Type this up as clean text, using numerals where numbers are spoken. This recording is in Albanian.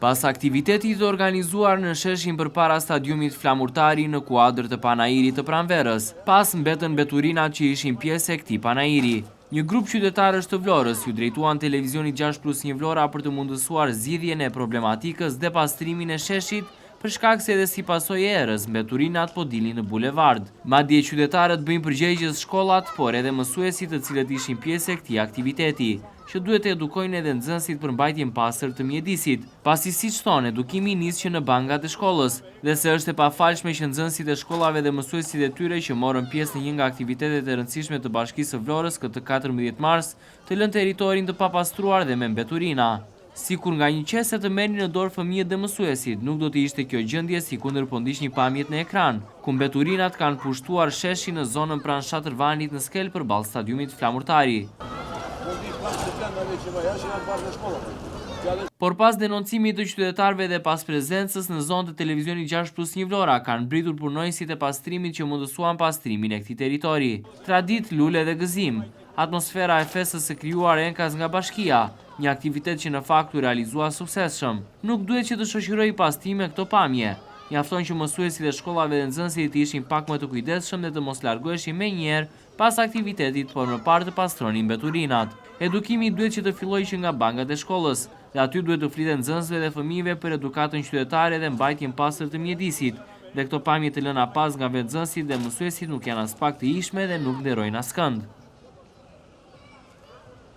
Pas aktivitetit të organizuar në sheshin përpara stadiumit Flamurtari në kuadër të panairit të Pranverës, pas mbetën mbeturinat që ishin pjesë e këtij panairi. Një grup qytetarësh të Vlorës ju drejtuan televizionit 6+1 Vlora për të mundësuar zgjidhjen e problematikës dhe pastrimin e sheshit, për shkak se edhe si pasojë e erës mbeturinat po dilnin në bulevard. Madje qytetarët bëjnë përgjegjës shkollat, por edhe mësuesit të cilët ishin pjesë e këtij aktiviteti, që duhet të edukojnë edhe nxënësit për mbajtjen pastër të mjedisit, pasi siç thonë, edukimi nis që në bangat e shkollës, dhe se është e pafalshme që nxënësit e shkollave dhe mësuesit e tyre që morën pjesë në një nga aktivitetet e rëndësishme të Bashkisë së Vlorës këtë 14 mars, të lënë territorin të papastruar dhe me mbeturina. Sikur nga një qese të merrnin në dorë fëmijët dhe mësuesit, nuk do të ishte kjo gjendje sikundër po ndiqni pamjet në ekran, ku mbeturinat kanë pushtuar sheshin në zonën pranë Shatërvanit në skel përballë stadiumit Flamurtari. Por pas denoncimit të qytetarëve dhe pas prezencës në zonë të televizionit 6+1 Vlora, kanë mbritur punonësit e pastrimit që mundësuan pastrimin e këtij territori. Traditë, lule dhe gëzim. Atmosfera e festës së krijuar enkas nga bashkia, një aktivitet që në fakt u realizua suksesshëm. Nuk duhet që të shoqëroj pas time këto pamje. Mjafton që mësuesit e shkollave dhe nxënësit të ishin pak më të kujdesshëm dhe të mos largoheshin menjëherë pas aktivitetit, por më parë të pastronin mbeturinat. Edukimi duhet që të fillojë që nga bangat e shkollës, dhe aty duhet të flitet nxënësve dhe fëmijëve për edukatën qytetare dhe mbajtjen pastër të mjedisit. Dhe këto pamje të lëna pas nga vetë nxënësit dhe mësuesit nuk janë as pak të ishme dhe nuk nderojnë askënd.